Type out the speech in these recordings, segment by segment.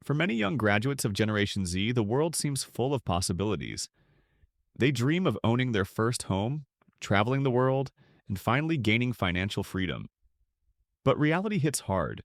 For many young graduates of Generation Z, the world seems full of possibilities. They dream of owning their first home, traveling the world, and finally gaining financial freedom. But reality hits hard.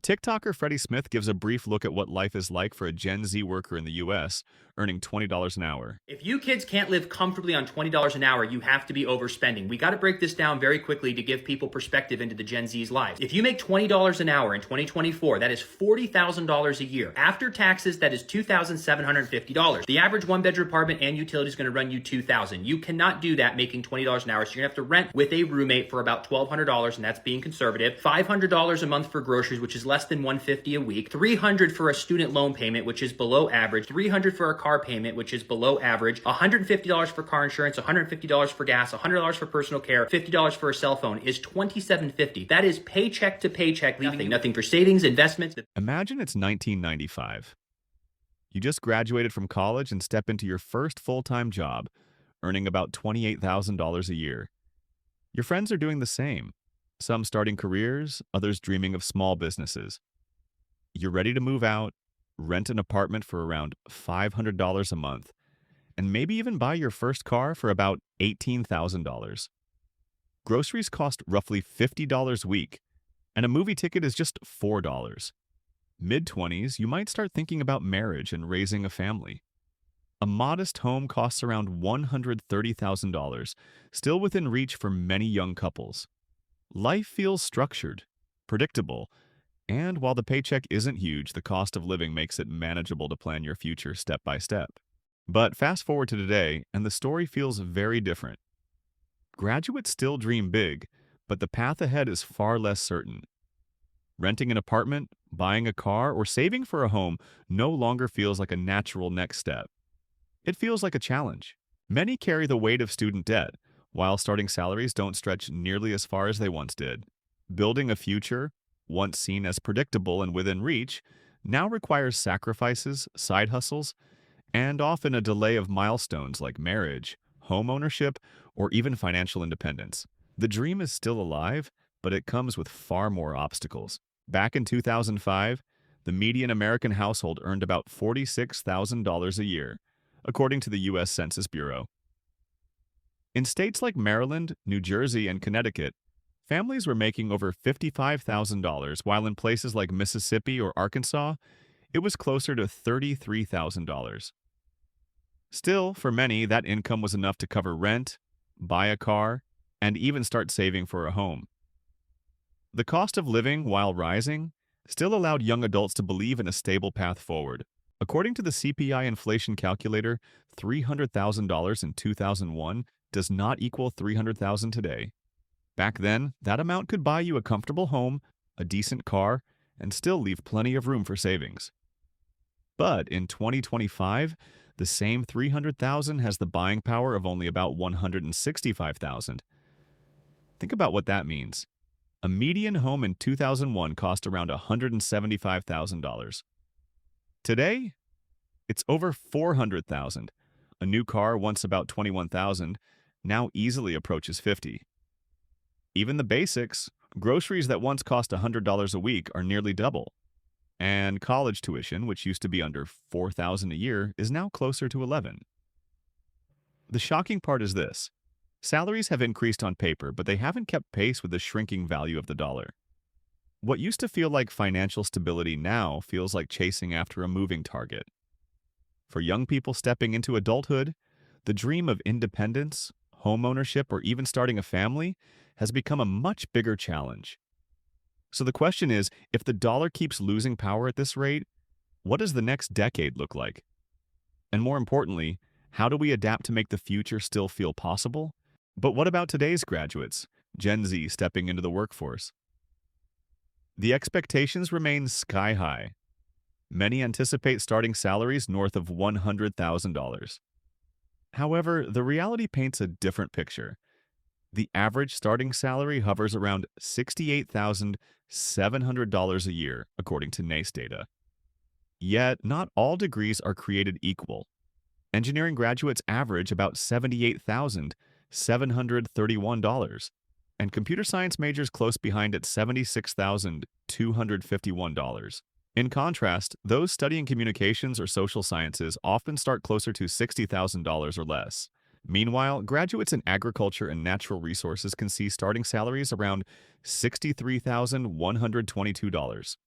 TikToker Freddie Smith gives a brief look at what life is like for a Gen Z worker in the US, earning $20 an hour. If you kids can't live comfortably on $20 an hour, you have to be overspending. We got to break this down very quickly to give people perspective into the Gen Z's lives. If you make $20 an hour in 2024, that is $40,000 a year. After taxes, that is $2,750. The average one-bedroom apartment and utility is going to run you $2,000. You cannot do that making $20 an hour, so you're going to have to rent with a roommate for about $1,200, and that's being conservative. $500 a month for groceries, which is less than $150 a week. $300 for a student loan payment, which is below average. $300 for a car payment, which is below average. $150 for car insurance, $150 for gas, $100 for personal care, $50 for a cell phone is $2,750. That is paycheck to paycheck, leaving nothing for savings, investments. Imagine it's 1995. You just graduated from college and step into your first full-time job, earning about $28,000 a year. Your friends are doing the same, some starting careers, others dreaming of small businesses. You're ready to move out, rent an apartment for around $500 a month, and maybe even buy your first car for about $18,000. Groceries cost roughly $50 a week, and a movie ticket is just $4. Mid-20s, you might start thinking about marriage and raising a family. A modest home costs around $130,000, still within reach for many young couples. Life feels structured, predictable, and while the paycheck isn't huge, the cost of living makes it manageable to plan your future step by step. But fast forward to today, and the story feels very different. Graduates still dream big, but the path ahead is far less certain. Renting an apartment, buying a car, or saving for a home no longer feels like a natural next step. It feels like a challenge. Many carry the weight of student debt, while starting salaries don't stretch nearly as far as they once did. Building a future, once seen as predictable and within reach, now requires sacrifices, side hustles, and often a delay of milestones like marriage, home ownership, or even financial independence. The dream is still alive, but it comes with far more obstacles. Back in 2005, the median American household earned about $46,000 a year, according to the U.S. Census Bureau. In states like Maryland, New Jersey, and Connecticut, families were making over $55,000, while in places like Mississippi or Arkansas, it was closer to $33,000. Still, for many, that income was enough to cover rent, buy a car, and even start saving for a home. The cost of living, while rising, still allowed young adults to believe in a stable path forward. According to the CPI inflation calculator, $300,000 in 2001 does not equal $300,000 today. Back then, that amount could buy you a comfortable home, a decent car, and still leave plenty of room for savings. But in 2025, the same $300,000 has the buying power of only about $165,000. Think about what that means. A median home in 2001 cost around $175,000. Today, it's over $400,000. A new car, once about $21,000, now easily approaches $50,000. Even the basics, groceries that once cost $100 a week, are nearly double. And college tuition, which used to be under $4,000 a year, is now closer to $11,000. The shocking part is this. Salaries have increased on paper, but they haven't kept pace with the shrinking value of the dollar. What used to feel like financial stability now feels like chasing after a moving target. For young people stepping into adulthood, the dream of independence, homeownership, or even starting a family has become a much bigger challenge. So the question is, if the dollar keeps losing power at this rate, what does the next decade look like? And more importantly, how do we adapt to make the future still feel possible? But what about today's graduates, Gen Z stepping into the workforce? The expectations remain sky high. Many anticipate starting salaries north of $100,000. However, the reality paints a different picture. The average starting salary hovers around $68,700 a year, according to NACE data. Yet, not all degrees are created equal. Engineering graduates average about $78,731, and computer science majors close behind at $76,251. In contrast, those studying communications or social sciences often start closer to $60,000 or less. Meanwhile, graduates in agriculture and natural resources can see starting salaries around $63,122.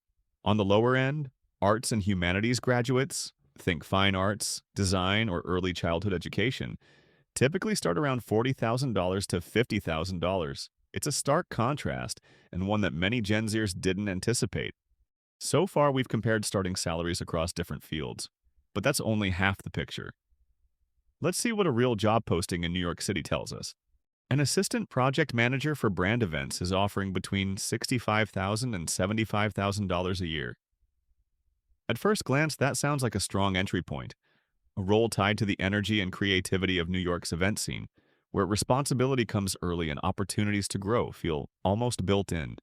On the lower end, arts and humanities graduates, think fine arts, design, or early childhood education, typically start around $40,000 to $50,000. It's a stark contrast, and one that many Gen Zers didn't anticipate. So far, we've compared starting salaries across different fields, but that's only half the picture. Let's see what a real job posting in New York City tells us. An assistant project manager for brand events is offering between $65,000 and $75,000 a year. At first glance, that sounds like a strong entry point, a role tied to the energy and creativity of New York's event scene, where responsibility comes early and opportunities to grow feel almost built in.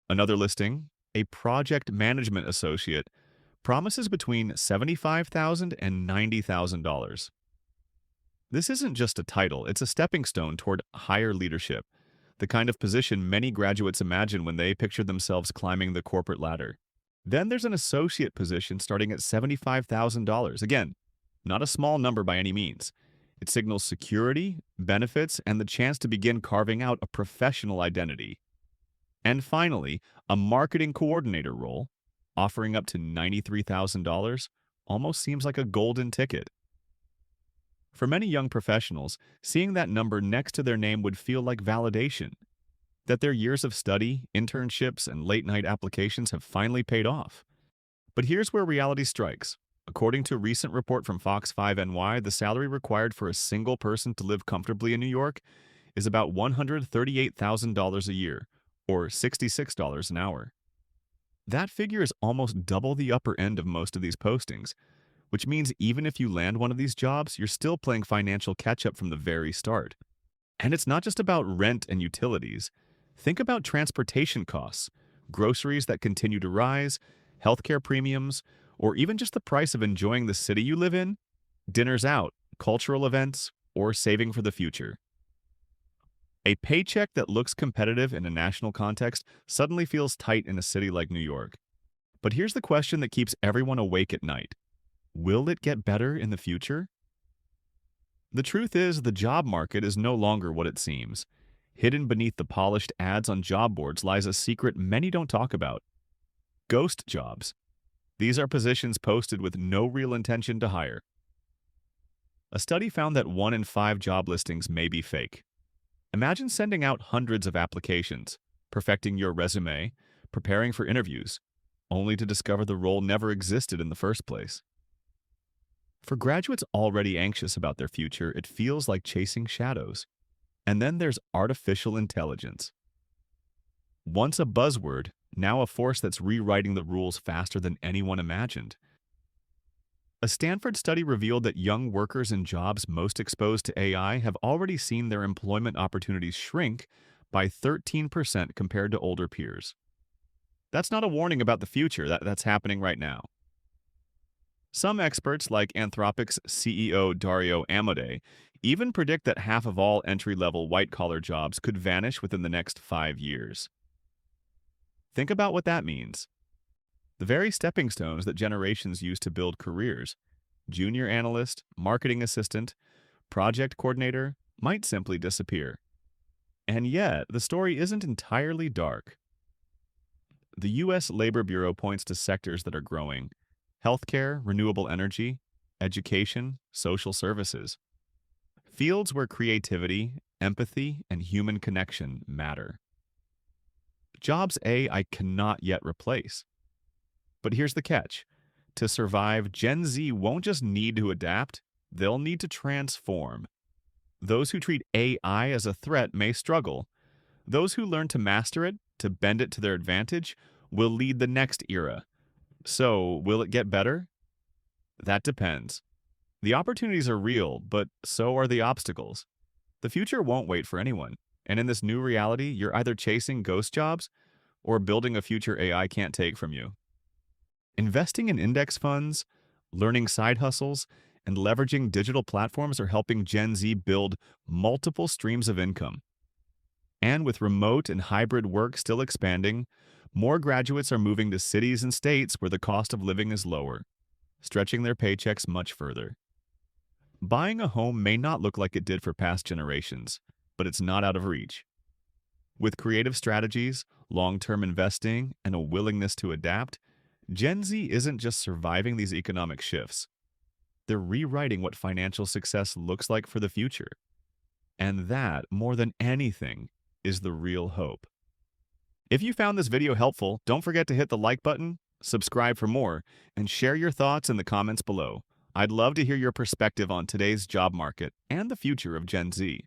Another listing, a project management associate, promises between $75,000 and $90,000. This isn't just a title, it's a stepping stone toward higher leadership, the kind of position many graduates imagine when they picture themselves climbing the corporate ladder. Then there's an associate position starting at $75,000. Again, not a small number by any means. It signals security, benefits, and the chance to begin carving out a professional identity. And finally, a marketing coordinator role, offering up to $93,000, almost seems like a golden ticket. For many young professionals, seeing that number next to their name would feel like validation, that their years of study, internships, and late-night applications have finally paid off. But here's where reality strikes. According to a recent report from Fox 5 NY, the salary required for a single person to live comfortably in New York is about $138,000 a year, or $66 an hour. That figure is almost double the upper end of most of these postings, which means even if you land one of these jobs, you're still playing financial catch-up from the very start. And it's not just about rent and utilities. Think about transportation costs, groceries that continue to rise, healthcare premiums, or even just the price of enjoying the city you live in, dinners out, cultural events, or saving for the future. A paycheck that looks competitive in a national context suddenly feels tight in a city like New York. But here's the question that keeps everyone awake at night. Will it get better in the future? The truth is, the job market is no longer what it seems. Hidden beneath the polished ads on job boards lies a secret many don't talk about. Ghost jobs. These are positions posted with no real intention to hire. A study found that 1 in 5 job listings may be fake. Imagine sending out hundreds of applications, perfecting your resume, preparing for interviews, only to discover the role never existed in the first place. For graduates already anxious about their future, it feels like chasing shadows. And then there's artificial intelligence. Once a buzzword, now a force that's rewriting the rules faster than anyone imagined. A Stanford study revealed that young workers in jobs most exposed to AI have already seen their employment opportunities shrink by 13% compared to older peers. That's not a warning about the future, that's happening right now. Some experts, like Anthropic's CEO Dario Amodei, even predict that half of all entry-level white-collar jobs could vanish within the next 5 years. Think about what that means. The very stepping stones that generations use to build careers, junior analyst, marketing assistant, project coordinator, might simply disappear. And yet, the story isn't entirely dark. The U.S. Labor Bureau points to sectors that are growing: healthcare, renewable energy, education, social services. Fields where creativity, empathy, and human connection matter. Jobs AI cannot yet replace. But here's the catch. To survive, Gen Z won't just need to adapt, they'll need to transform. Those who treat AI as a threat may struggle. Those who learn to master it, to bend it to their advantage, will lead the next era. So, will it get better? That depends. The opportunities are real, but so are the obstacles. The future won't wait for anyone, and in this new reality, you're either chasing ghost jobs or building a future AI can't take from you. Investing in index funds, learning side hustles, and leveraging digital platforms are helping Gen Z build multiple streams of income. And with remote and hybrid work still expanding, More graduates are moving to cities and states where the cost of living is lower, stretching their paychecks much further. Buying a home may not look like it did for past generations, but it's not out of reach. With creative strategies, long-term investing, and a willingness to adapt, Gen Z isn't just surviving these economic shifts. They're rewriting what financial success looks like for the future. And that, more than anything, is the real hope. If you found this video helpful, don't forget to hit the like button, subscribe for more, and share your thoughts in the comments below. I'd love to hear your perspective on today's job market and the future of Gen Z.